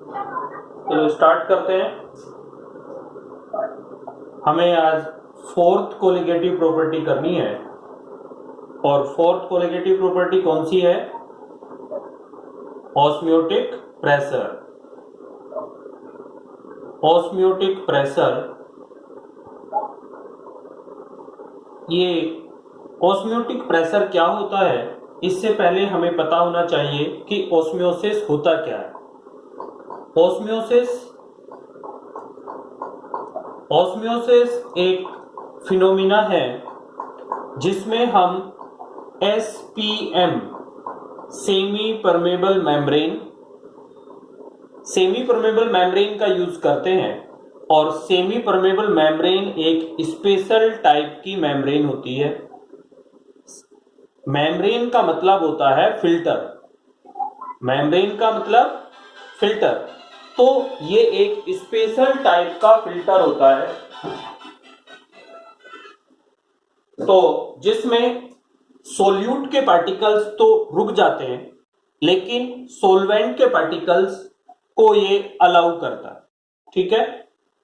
चलो स्टार्ट करते हैं। हमें आज फोर्थ कोलिगेटिव प्रॉपर्टी करनी है और फोर्थ कोलिगेटिव प्रॉपर्टी कौन सी है? ऑस्मियोटिक प्रेशर। ऑस्मियोटिक प्रेशर, ये ऑस्मियोटिक प्रेशर क्या होता है इससे पहले हमें पता होना चाहिए कि ऑस्मियोसिस होता क्या है। ऑस्मियोसिस एक फिनोमिना है जिसमें हम एसपीएम सेमी परमेबल मेम्ब्रेन का यूज करते हैं। और सेमी परमेबल मेम्ब्रेन एक स्पेशल टाइप की मेम्ब्रेन होती है। मेम्ब्रेन का मतलब होता है फिल्टर। मेम्ब्रेन का मतलब फिल्टर, तो ये एक स्पेशल टाइप का फिल्टर होता है, तो जिसमें सोल्यूट के पार्टिकल्स तो रुक जाते हैं लेकिन सोलवेंट के पार्टिकल्स को ये अलाउ करता है। ठीक है,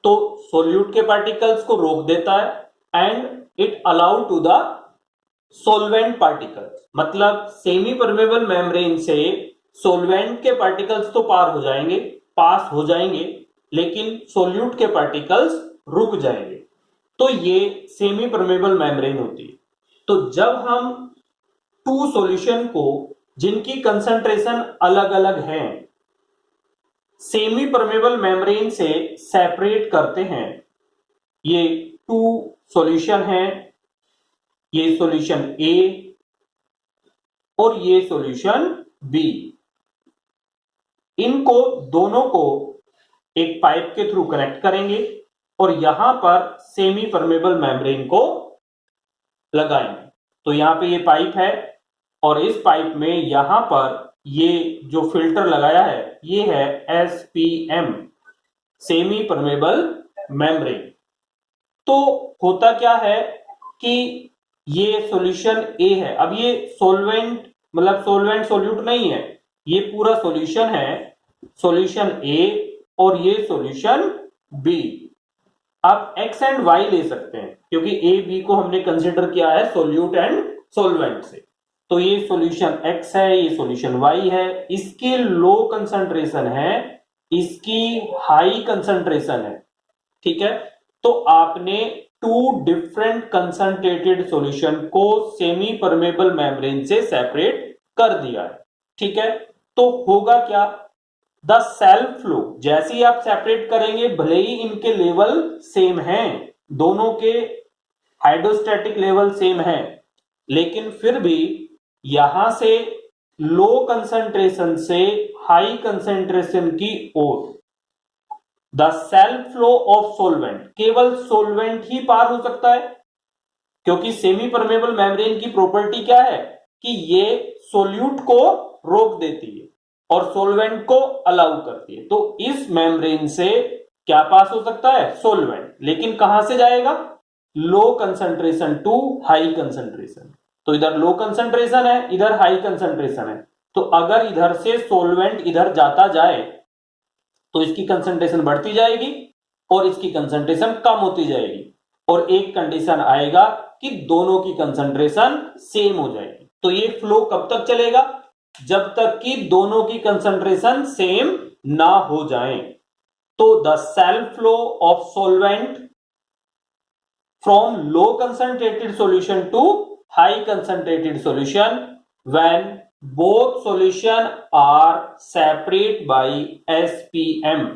तो सोल्यूट के पार्टिकल्स को रोक देता है and it allow to the solvent particles. मतलब सेमी परमेबल मेम्ब्रेन से सोलवेंट के पार्टिकल्स तो पास हो जाएंगे लेकिन सोल्यूट के पार्टिकल्स रुक जाएंगे, तो ये सेमी परमेबल मेम्ब्रेन होती है। तो जब हम टू सॉल्यूशन को जिनकी कंसंट्रेशन अलग अलग हैं सेमी परमेबल मेम्ब्रेन से सेपरेट करते हैं, ये टू सॉल्यूशन हैं, ये सॉल्यूशन ए और ये सॉल्यूशन बी, इनको दोनों को एक पाइप के थ्रू कनेक्ट करेंगे और यहां पर सेमी परमेबल मेम्ब्रेन को लगाएंगे। तो यहां पे ये पाइप है और इस पाइप में यहां पर ये जो फिल्टर लगाया है ये है एसपीएम सेमी परमेबल मेम्ब्रेन। तो होता क्या है कि ये सॉल्यूशन ए है। अब ये सोल्वेंट सोल्यूट नहीं है, ये पूरा सॉल्यूशन है, सॉल्यूशन ए और ये सॉल्यूशन बी। आप एक्स एंड वाई ले सकते हैं क्योंकि ए बी को हमने कंसिडर किया है सोल्यूट एंड सोलवेंट से। तो ये सॉल्यूशन एक्स है, ये सॉल्यूशन वाई है, इसकी लो कंसंट्रेशन है, इसकी हाई कंसंट्रेशन है। ठीक है, तो आपने टू डिफरेंट कंसंट्रेटेड सॉल्यूशन को सेमी परमेबल मेम्ब्रेन से सेपरेट कर दिया है। ठीक है, तो होगा क्या, द सेल्फ फ्लो जैसे ही आप सेपरेट करेंगे, भले ही इनके लेवल सेम हैं, दोनों के हाइड्रोस्टैटिक लेवल सेम है, लेकिन फिर भी यहां से लो कंसंट्रेशन से हाई कंसंट्रेशन की ओर the self flow of solvent, केवल सोलवेंट ही पार हो सकता है क्योंकि सेमी परमेबल मेम्ब्रेन की प्रॉपर्टी क्या है कि ये सोल्यूट को रोक देती है और सोलवेंट को अलाउ करती है। तो इस मेम्ब्रेन से क्या पास हो सकता है, सोलवेंट, लेकिन कहां से जाएगा, low concentration to high concentration. तो इधर लो कंसंट्रेशन है, इधर हाई कंसंट्रेशन है, तो अगर इधर से सोलवेंट इधर जाता जाए तो इसकी कंसंट्रेशन बढ़ती जाएगी और इसकी कंसंट्रेशन कम होती जाएगी और एक कंडीशन आएगा कि दोनों की कंसंट्रेशन सेम हो जाएगी। तो ये फ्लो कब तक चलेगा, जब तक कि दोनों की कंसंट्रेशन सेम ना हो जाए। तो the self flow of solvent from low concentrated solution to high concentrated solution when both solution are separate by SPM.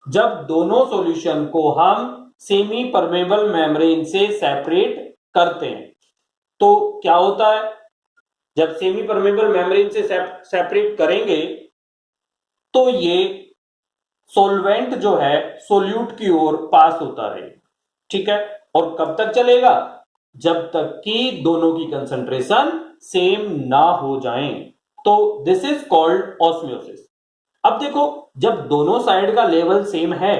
जब दोनों सॉल्यूशन को हम सेमी परमेबल मेम्ब्रेन से सेपरेट करते हैं तो क्या होता है, जब सेमी परमेबल मेम्ब्रेन से सेपरेट करेंगे तो ये सोलवेंट जो है सोल्यूट की ओर पास होता रहेगा। ठीक है, और कब तक चलेगा, जब तक कि दोनों की कंसंट्रेशन सेम ना हो जाएं। तो दिस इज कॉल्ड ऑस्मियोसिस। अब देखो, जब दोनों साइड का लेवल सेम है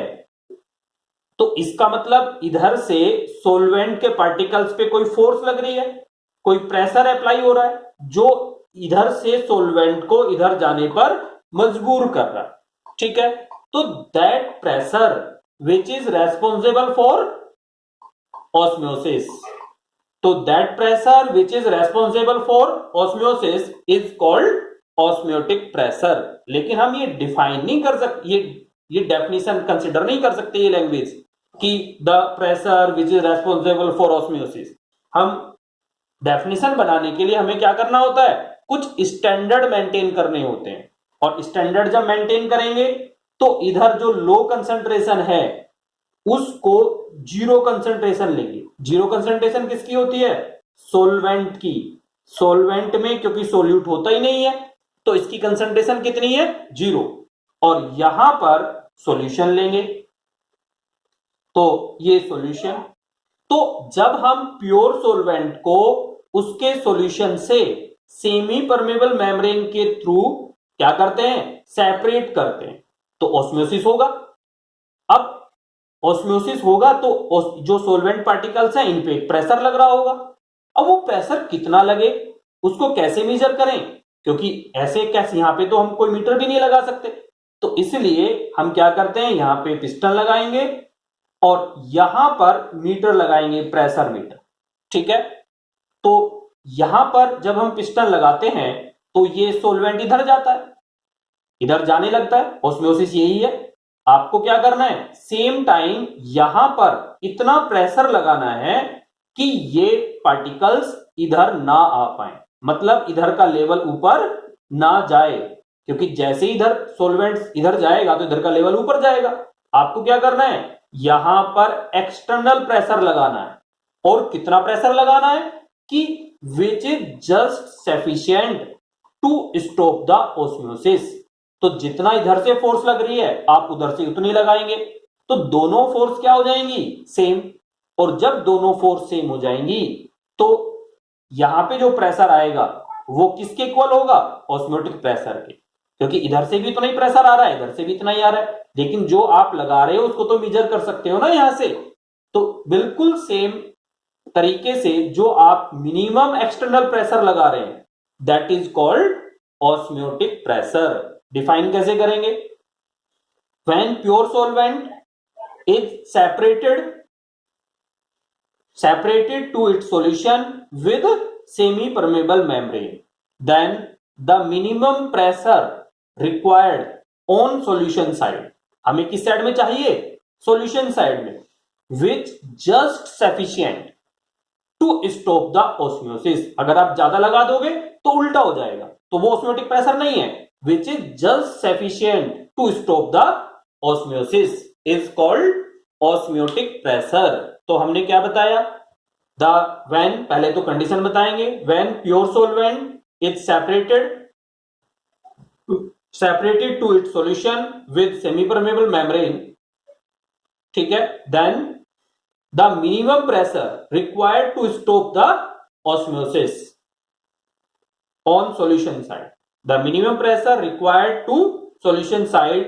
तो इसका मतलब इधर से सोलवेंट के पार्टिकल्स पे कोई फोर्स लग रही है, कोई प्रेशर अप्लाई हो रहा है जो इधर से सोलवेंट को इधर जाने पर मजबूर कर रहा है। ठीक है, तो that pressure which is responsible for osmosis, तो that pressure which is responsible for osmosis is called osmotic pressure. लेकिन हम ये डिफाइन नहीं कर सकते, ये डेफिनेशन कंसिडर नहीं कर सकते ये लैंग्वेज कि the pressure which is responsible for osmosis. हम डेफिनेशन बनाने के लिए हमें क्या करना होता है, कुछ स्टैंडर्ड मेंटेन करने होते हैं, और स्टैंडर्ड जब मेंटेन करेंगे तो इधर जो लो कंसंट्रेशन है उसको जीरो कंसंट्रेशन लेंगे। जीरो कंसंट्रेशन किसकी होती है, सोलवेंट की। सोलवेंट में क्योंकि सोल्यूट होता ही नहीं है तो इसकी कंसंट्रेशन कितनी है, जीरो, और यहां पर सॉल्यूशन लेंगे तो ये सॉल्यूशन। तो जब हम प्योर सॉल्वेंट को उसके सॉल्यूशन से सेमी परमेबल मेम्ब्रेन के थ्रू क्या करते हैं, सेपरेट करते हैं, तो ऑस्मियोसिस होगा। अब ऑस्मियोसिस होगा तो जो सॉल्वेंट पार्टिकल्स हैं इन पे प्रेशर लग रहा होगा। अब वो प्रेशर कितना लगे उसको कैसे मेजर करें, क्योंकि ऐसे कैसे, यहां पे तो हम कोई मीटर भी नहीं लगा सकते, तो इसलिए हम क्या करते हैं, यहां पे पिस्टन लगाएंगे और यहां पर मीटर लगाएंगे, प्रेशर मीटर। ठीक है, तो यहां पर जब हम पिस्टन लगाते हैं तो ये सोलवेंट इधर जाता है, इधर जाने लगता है, ऑस्मियोसिस यही है। आपको क्या करना है, सेम टाइम यहां पर इतना प्रेशर लगाना है कि ये पार्टिकल्स इधर ना आ पाए, मतलब इधर का लेवल ऊपर ना जाए, क्योंकि जैसे ही इधर सोलवेंट इधर जाएगा तो इधर का लेवल ऊपर जाएगा। आपको क्या करना है, यहां पर एक्सटर्नल प्रेशर लगाना है, और कितना प्रेशर लगाना है कि which is just sufficient to stop the osmosis. तो जितना इधर से फोर्स लग रही है आप उधर से उतनी लगाएंगे, तो दोनों फोर्स क्या हो जाएंगी, सेम। और जब दोनों फोर्स सेम हो जाएंगी तो यहां पे जो प्रेशर आएगा वो किसके इक्वल होगा, ऑस्मोटिक प्रेशर के, क्योंकि इधर से भी इतना ही प्रेशर आ रहा है, इधर से भी इतना ही आ रहा है, लेकिन जो आप लगा रहे हो उसको तो मेजर कर सकते हो ना यहां से। तो बिल्कुल सेम तरीके से जो आप मिनिमम एक्सटर्नल प्रेशर लगा रहे हैं that is called osmotic pressure. Define कैसे करेंगे, when pure solvent is separated to its solution with semi permeable membrane, then the minimum pressure required on solution side, हमें किस साइड में चाहिए, सॉल्यूशन साइड में, which just sufficient to stop the osmosis। अगर आप ज्यादा लगा दोगे तो उल्टा हो जाएगा, तो वो ऑस्मियोटिक प्रेशर नहीं है, which is just sufficient to stop the osmosis is called osmotic pressure। तो हमने क्या बताया, द व्हेन, पहले तो कंडीशन बताएंगे, when pure solvent is separated to its solution with semi permeable membrane, ठीक है, then the minimum pressure required to stop the osmosis on solution side, the minimum pressure required to solution side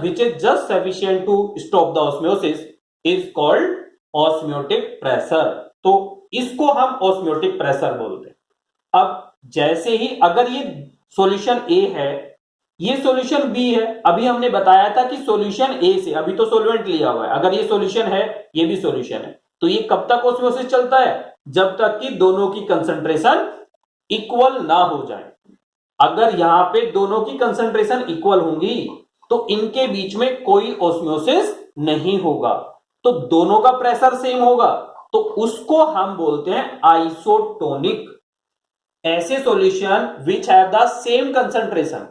which is just sufficient to stop the osmosis is called osmotic pressure। तो इसको हम osmotic pressure बोलते हैं। अब जैसे ही अगर ये solution A है, ये सॉल्यूशन B है, अभी हमने बताया था कि सॉल्यूशन A से, अभी तो सॉल्वेंट लिया हुआ है, अगर ये सॉल्यूशन है ये भी सॉल्यूशन है, तो ये कब तक ऑस्मोसिस चलता है, जब तक कि दोनों की कंसंट्रेशन इक्वल ना हो जाए। अगर यहां पे दोनों की कंसंट्रेशन इक्वल होंगी तो इनके बीच में कोई ऑस्मोसिस नहीं होगा, तो दोनों का प्रेशर सेम होगा, तो उसको हम बोलते हैं आइसोटोनिक। ऐसे solution which have the same concentration,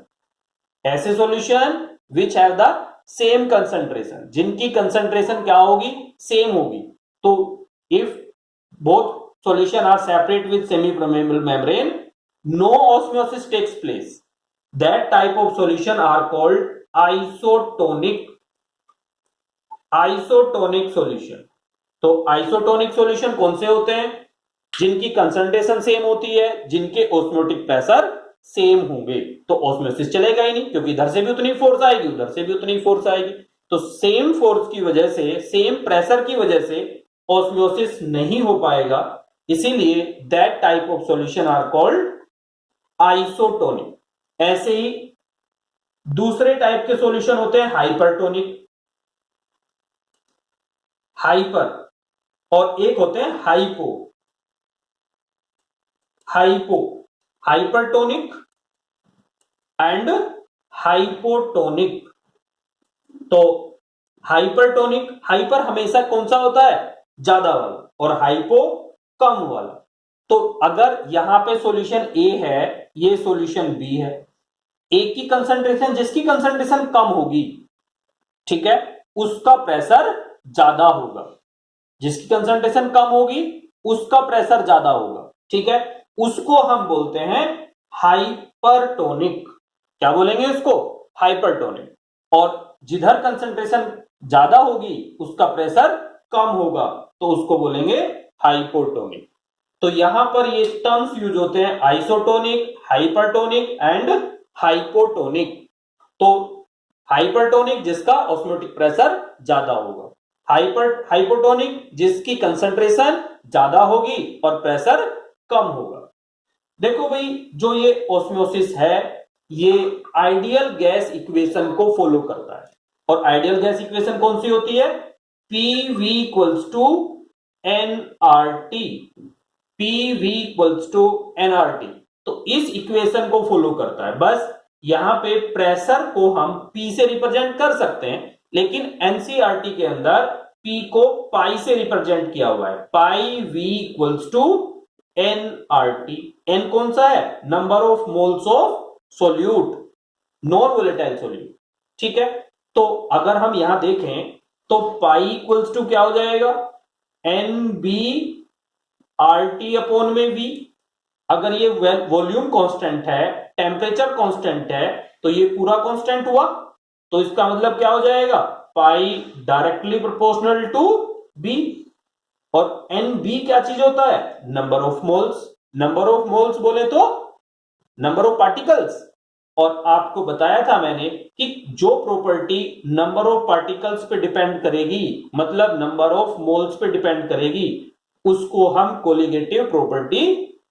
ऐसे solution which have the same concentration, जिनकी कंसंट्रेशन क्या होगी, सेम होगी। तो if both solution are separate with semi permeable membrane, no osmosis takes place, that type of solution are called isotonic solution। तो isotonic solution कौन से होते हैं, जिनकी कंसंट्रेशन सेम होती है, जिनके ऑस्मोटिक प्रेशर सेम होंगे, तो ऑस्मोसिस चलेगा ही नहीं, क्योंकि इधर से भी उतनी फोर्स आएगी, उधर से भी उतनी फोर्स आएगी, तो सेम फोर्स की वजह से, सेम प्रेशर की वजह से ऑस्मोसिस नहीं हो पाएगा, इसीलिए that type of solution are called isotonic. ऐसे ही दूसरे टाइप के सॉल्यूशन होते हैं हाइपरटोनिक, हाइपर, और एक होते हैं hypo, hypo, hypertonic and hypotonic. तो हाइपरटोनिक, हाइपर हमेशा कौन सा होता है, ज्यादा वाला, और हाइपो कम वाला। तो अगर यहां पे सॉल्यूशन ए है, ये सॉल्यूशन बी है, ए की कंसंट्रेशन, जिसकी कंसंट्रेशन कम होगी, ठीक है, उसका प्रेशर ज्यादा होगा, जिसकी कंसंट्रेशन कम होगी उसका प्रेशर ज्यादा होगा, ठीक है, उसको हम बोलते हैं हाइपरटोनिक। क्या बोलेंगे उसको, हाइपरटोनिक। और जिधर कंसंट्रेशन ज्यादा होगी उसका प्रेशर कम होगा, तो उसको बोलेंगे हाइपोटोनिक। तो यहां पर ये टर्म्स यूज होते हैं, आइसोटोनिक, हाइपरटोनिक एंड हाइपोटोनिक। तो हाइपरटोनिक जिसका ऑस्मोटिक प्रेशर ज्यादा होगा, हाइपोटोनिक जिसकी कंसंट्रेशन ज्यादा होगी और प्रेशर कम होगा। देखो भाई, जो ये ऑस्मोसिस है ये आइडियल गैस इक्वेशन को फॉलो करता है, और आइडियल गैस इक्वेशन कौन सी होती है, PV equals to nRT, PV equals to nRT। तो इस इक्वेशन को फॉलो करता है। बस यहां पे प्रेशर को हम P से रिप्रेजेंट कर सकते हैं, लेकिन एनसीईआरटी के अंदर P को पाई से रिप्रेजेंट किया हुआ है, pi V equals to nRT। n कौन सा है, number of moles of solute, non volatile solute, ठीक है। तो अगर हम यहां देखें तो पाई इक्वल्स टू क्या हो जाएगा, NB RT अपॉन में V। अगर ये वॉल्यूम कांस्टेंट है, टेम्परेचर कांस्टेंट है, तो ये पूरा कांस्टेंट हुआ, तो इसका मतलब क्या हो जाएगा, पाई डायरेक्टली प्रोपोर्शनल टू B। और NB क्या चीज होता है, number of moles, number of moles बोले तो नंबर ऑफ पार्टिकल्स। और आपको बताया था मैंने कि जो प्रॉपर्टी नंबर ऑफ पार्टिकल्स पे डिपेंड करेगी, मतलब नंबर ऑफ मोल्स पे डिपेंड करेगी, उसको हम कोलिगेटिव प्रॉपर्टी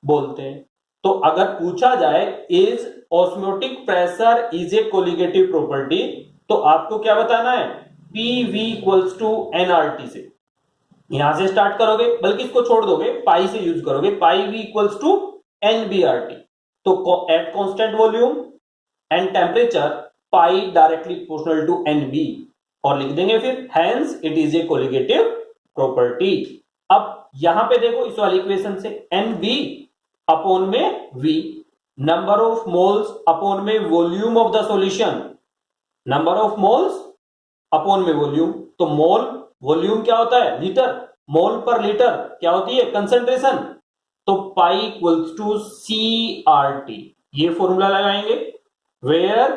बोलते हैं। तो अगर पूछा जाए is osmotic pressure is a colligative property, तो आपको क्या बताना है, PV इक्वल्स टू nRT से, यहां से स्टार्ट करोगे, बल्कि इसको छोड़ दोगे, पाई से यूज करोगे, pi V equals to NBRT। तो at constant volume and temperature pi directly proportional to NB, और लिख देंगे फिर hence it is a colligative property. अब यहां पे देखो इस वाली इक्वेशन से, NB अपॉन में V, number of moles upon में volume of the solution, number of moles upon में वॉल्यूम। तो मोल, वॉल्यूम क्या होता है, लीटर, मोल पर लीटर क्या होती है, कंसंट्रेशन। तो पाई इक्वल्स टू CRT, ये फॉर्मूला लगाएंगे, वेयर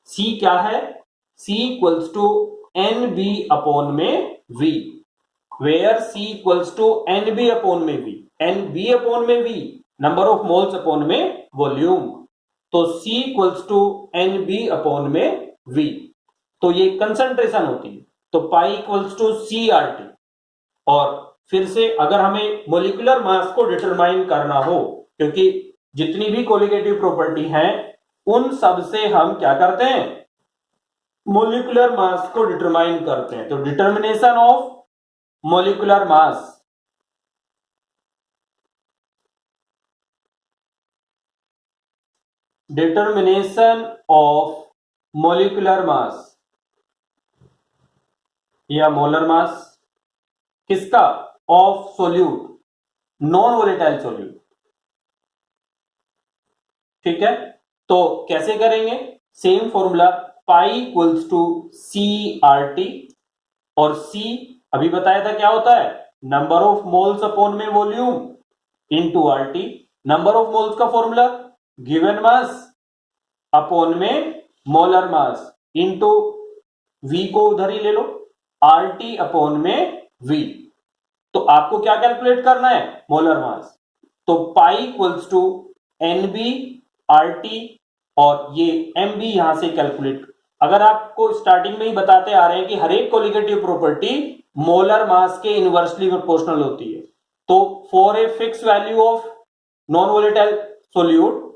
C क्या है, C equals to NB upon में V, where C equals to NB upon में V, NB अपॉन में V, number of moles upon में वॉल्यूम। तो C equals to NB upon में V, तो ये कंसंट्रेशन होती है, तो पाई इक्वल्स टू CRT। और फिर से अगर हमें मोलिकुलर मास को डिटरमाइन करना हो, क्योंकि जितनी भी कोलिगेटिव प्रॉपर्टी है उन सब से हम क्या करते हैं, मोलिकुलर मास को डिटरमाइन करते हैं। तो determination of molecular mass, determination of molecular mass या मोलर मास, किसका, of solute, non volatile solute, ठीक है। तो कैसे करेंगे, same formula, pi equals to CRT, और C अभी बताया था क्या होता है, नंबर ऑफ मोल्स अपॉन में volume into RT। Number of moles का फॉर्मूला गिवन मास अपॉन में मोलर मास इनटू V को उधर ही ले लो, RT अपॉन में V। तो आपको क्या कैलकुलेट करना है, मोलर मास। तो pi equals to NB RT, और ये MB यहां से कैलकुलेट। अगर आपको स्टार्टिंग में ही बताते आ रहे हैं कि हर एक कोलिगेटिव प्रॉपर्टी मोलर मास के इनवर्सली प्रोपोर्शनल होती है, तो for a fix value of non volatile solute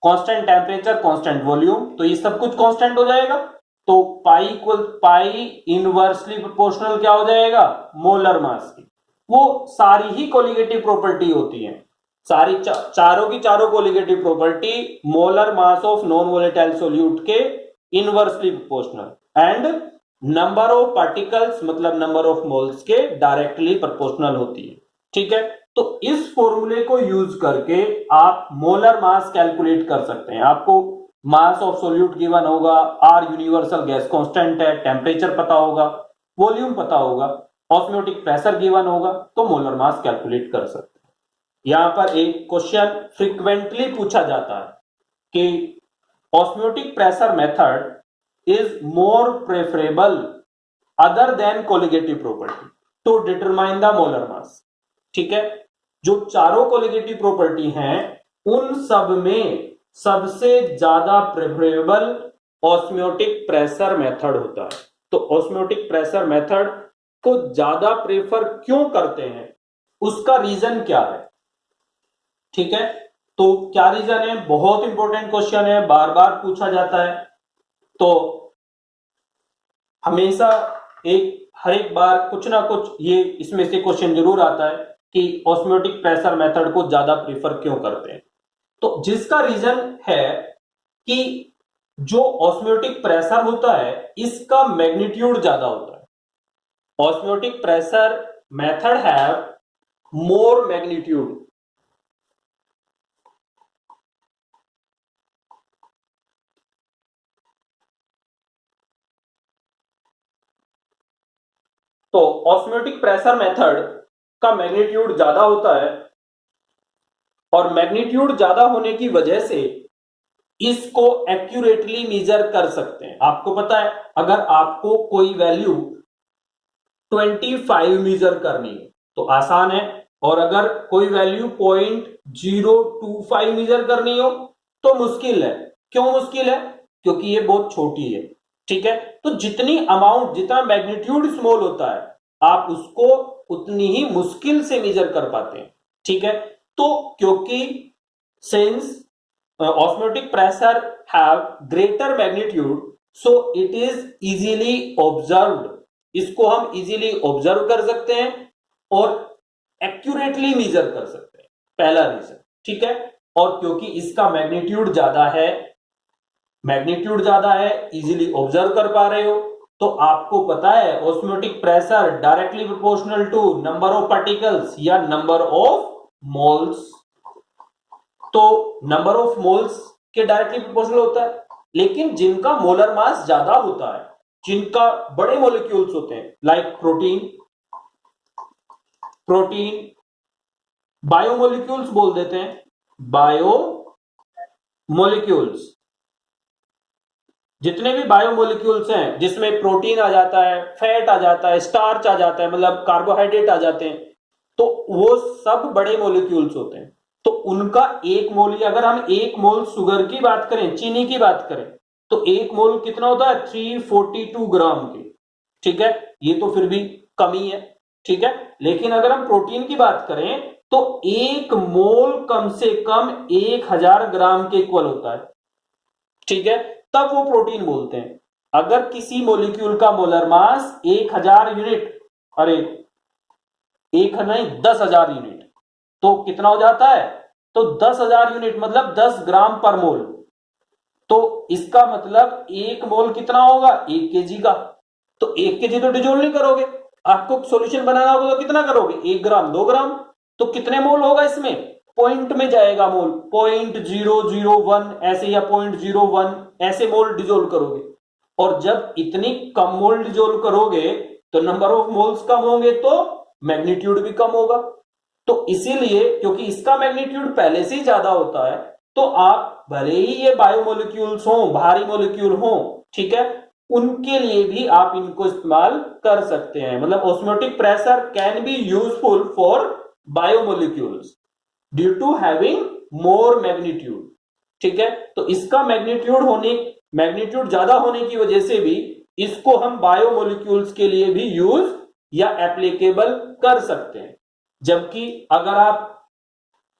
constant temperature, constant volume, तो ये सब कुछ कांस्टेंट हो जाएगा। तो pi equal pi inversely proportional क्या हो जाएगा, मोलर मास की। वो सारी ही कोलिगेटिव प्रॉपर्टी होती है, सारी चारों की चारों colligative property molar mass of non volatile solute के inversely proportional and number of particles मतलब नंबर ऑफ मोल्स के डायरेक्टली प्रोपोर्शनल होती है। ठीक है, तो इस फॉर्मूले को यूज करके आप मोलर मास कैलकुलेट कर सकते हैं। आपको मास ऑफ सोल्यूट गिवन होगा, आर यूनिवर्सल गैस कांस्टेंट है, टेम्परेचर पता होगा, वॉल्यूम पता होगा, ऑस्मोटिक प्रेशर गिवन होगा, तो मोलर मास कैलकुलेट कर सकते हैं। यहां पर एक क्वेश्चन फ्रीक्वेंटली पूछा जाता है कि osmotic pressure method is more preferable other than colligative property to determine the molar mass. ठीक है, जो चारों कोलिगेटिव प्रॉपर्टी हैं उन सब में सबसे ज्यादा प्रेफरेबल ऑस्मोटिक प्रेशर मेथड होता है। तो ऑस्मोटिक प्रेशर मेथड को ज्यादा प्रेफर क्यों करते हैं, उसका रीजन क्या है। ठीक है, तो क्या रीजन है, बहुत इंपॉर्टेंट क्वेश्चन है, बार बार पूछा जाता है। तो हमेशा हर एक बार कुछ ना कुछ ये इसमें से क्वेश्चन जरूर आता है कि ऑस्मोटिक प्रेशर मेथड को ज्यादा प्रेफर क्यों करते हैं। तो जिसका रीजन है कि जो ऑस्मोटिक प्रेशर होता है इसका मैग्नीट्यूड ज्यादा होता है। Osmotic pressure method have more magnitude. तो ऑस्मोटिक प्रेशर मेथड का मैग्नीट्यूड ज्यादा होता है और मैग्नीट्यूड ज्यादा होने की वजह से इसको एक्यूरेटली मेजर कर सकते हैं। आपको पता है अगर आपको कोई वैल्यू 25 मेजर करनी है तो आसान है, और अगर कोई वैल्यू 0.025 मेजर करनी हो तो मुश्किल है। क्यों मुश्किल है, क्योंकि ये बहुत छोटी है। ठीक है, तो जितनी अमाउंट जितना मैग्नीट्यूड स्मॉल होता है आप उसको उतनी ही मुश्किल से मेजर कर पाते हैं। ठीक है, तो क्योंकि since osmotic pressure have greater magnitude so it is easily observed, इसको हम easily observe कर सकते हैं और accurately measure कर सकते हैं, पहला रीजन। ठीक है, और क्योंकि इसका मैग्नीट्यूड ज्यादा है, इजीली ऑब्जर्व कर पा रहे हो, तो आपको पता है osmotic pressure directly proportional to number of particles या नंबर ऑफ मोल्स। तो नंबर ऑफ मोल्स के डायरेक्टली प्रोपोर्शनल होता है, लेकिन जिनका मोलर मास ज्यादा होता है, जिनका बड़े मॉलिक्यूल्स होते हैं लाइक प्रोटीन बायोमोलिक्यूल्स बोल देते हैं, बायोमोलिक्यूल्स जितने भी बायोमोलिक्यूल्स हैं जिसमें प्रोटीन आ जाता है, फैट आ जाता है, स्टार्च आ जाता है, मतलब कार्बोहाइड्रेट आ जाते हैं, तो वो सब बड़े मॉलिक्यूल्स होते हैं। तो उनका एक मोल, अगर हम एक मोल शुगर की बात करें, चीनी की बात करें, तो एक मोल कितना होता है 342 ग्राम की। ठीक है, ये तो फिर भी कमी है। ठीक है, लेकिन अगर हम प्रोटीन की बात करें तो एक मोल कम से कम 1000 ग्राम के इक्वल होता है। ठीक है, तब वो प्रोटीन बोलते हैं। अगर किसी मॉलिक्यूल का मोलर मास 1000 यूनिट, अरे एक नहीं 10,000 यूनिट, तो कितना हो जाता है, तो 10,000 यूनिट मतलब 10 ग्राम पर मोल। तो इसका मतलब एक मोल कितना होगा, 1 केजी का। तो 1 केजी तो डिजोल्व नहीं करोगे, आपको सॉल्यूशन बनाना होगा तो कितना करोगे, 1 ग्राम 2 ग्राम, तो कितने मोल होगा इसमें, पॉइंट में जाएगा मोल, 0.001 ऐसे या 0.01 ऐसे मोल डिजोल्व करोगे। और जब इतनी कम मोल डिजोल्व करोगे तो नंबर ऑफ मोल्स कम होंगे तो मैग्नीट्यूड भी कम होगा। तो इसीलिए क्योंकि इसका मैग्नीट्यूड पहले से ही ज्यादा होता है, तो आप भले ही ये बायोमोलिक्यूल्स हो, भारी मोलिक्यूल हो, ठीक है, उनके लिए भी आप इनको इस्तेमाल कर सकते हैं। मतलब osmotic pressure can be useful for biomolecules due to having more magnitude. ठीक है, तो इसका मैग्नीट्यूड ज्यादा होने की वजह से भी इसको हम बायोमोलिक्यूल्स के लिए भी यूज या एप्लीकेबल कर सकते हैं। जबकि अगर आप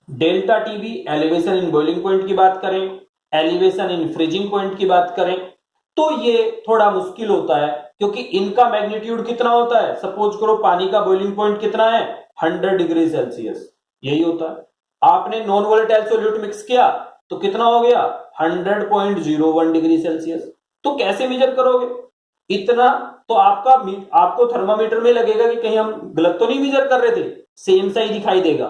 delta TB elevation in boiling point की बात करें एलिवेशन इन फ्रीजिंग पॉइंट की बात करें तो ये थोड़ा मुश्किल होता है, क्योंकि इनका मैग्नीट्यूड कितना होता है, सपोज करो पानी का बॉइलिंग पॉइंट कितना है 100 डिग्री सेल्सियस, यही होता है। आपने नॉन वोलेटाइल सॉल्यूट मिक्स किया तो कितना हो गया 100.01 डिग्री सेल्सियस। तो कैसे मेजर करोगे इतना, तो आपको थर्मामीटर में लगेगा कि कहीं हम गलत तो नहीं मेजर कर रहे थे, सेम सा ही दिखाई देगा,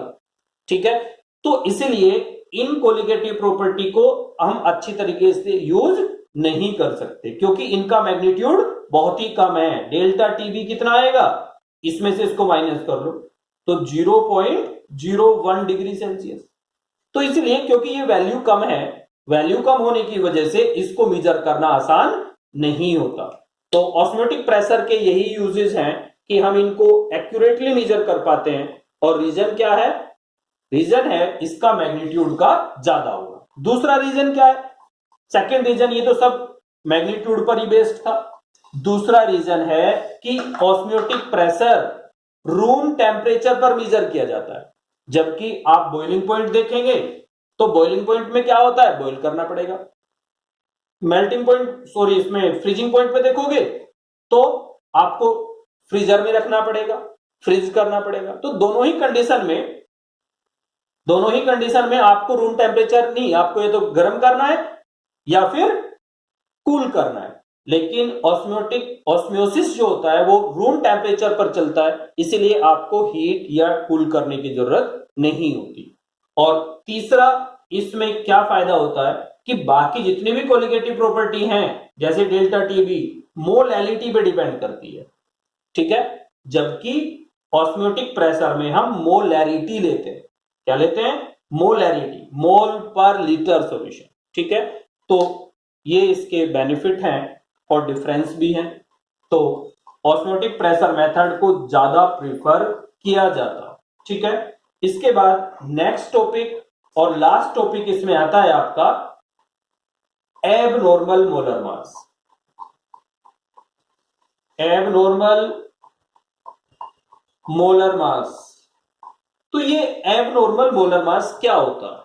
ठीक है। तो इसलिए इन कोलिगेटिव प्रॉपर्टी को हम अच्छी तरीके से यूज नहीं कर सकते, क्योंकि इनका मैग्नीट्यूड बहुत ही कम है। डेल्टा टीबी कितना आएगा, इसमें से इसको माइनस कर लो तो 0.01 डिग्री सेल्सियस। तो इसलिए क्योंकि ये वैल्यू कम है, वैल्यू कम होने की वजह से इसको मेजर करना आसान नहीं होता। तो ऑस्मोटिक प्रेशर के यही यूजेस हैं कि हम इनको एक्यूरेटली मेजर कर पाते हैं। और रीजन क्या है, रीजन है इसका मैग्नीट्यूड का ज्यादा होगा। दूसरा रीजन क्या है, सेकेंड रीजन, ये तो सब मैग्नीट्यूड पर ही बेस्ड था। दूसरा रीजन है कि ऑस्मोटिक प्रेशर रूम टेम्परेचर पर मेजर किया जाता है, जबकि आप बॉइलिंग पॉइंट देखेंगे तो बॉइलिंग पॉइंट में क्या होता है, बॉइल करना पड़ेगा। मेल्टिंग पॉइंट सॉरी इसमें फ्रीजिंग पॉइंट पे देखोगे तो आपको फ्रीजर में रखना पड़ेगा, फ्रीज करना पड़ेगा। तो दोनों ही कंडीशन में आपको रूम टेम्परेचर नहीं, आपको ये तो गर्म करना है या फिर कूल करना है। लेकिन ऑस्मोसिस जो होता है वो रूम टेम्परेचर पर चलता है, इसीलिए आपको हीट या कूल करने की जरूरत नहीं होती। और तीसरा इसमें क्या फायदा होता है कि बाकी जितनी भी कोलिगेटिव प्रॉपर्टी हैं जैसे डेल्टा टीबी मोलैलिटी पे डिपेंड करती है, ठीक है। जबकि ऑस्मोटिक प्रेशर में हम मोलैरिटी लेते हैं, क्या लेते हैं, मोलैरिटी, मोल पर लीटर सॉल्यूशन, ठीक है। तो ये इसके बेनिफिट हैं और डिफरेंस भी हैं। तो ऑस्मोटिक प्रेशर मेथड को ज्यादा प्रीफर किया जाता, ठीक है। इसके बाद नेक्स्ट टॉपिक और लास्ट टॉपिक इसमें आता है आपका abnormal molar mass. Abnormal molar mass, तो ये एबनॉर्मल मोलर मास क्या होता है,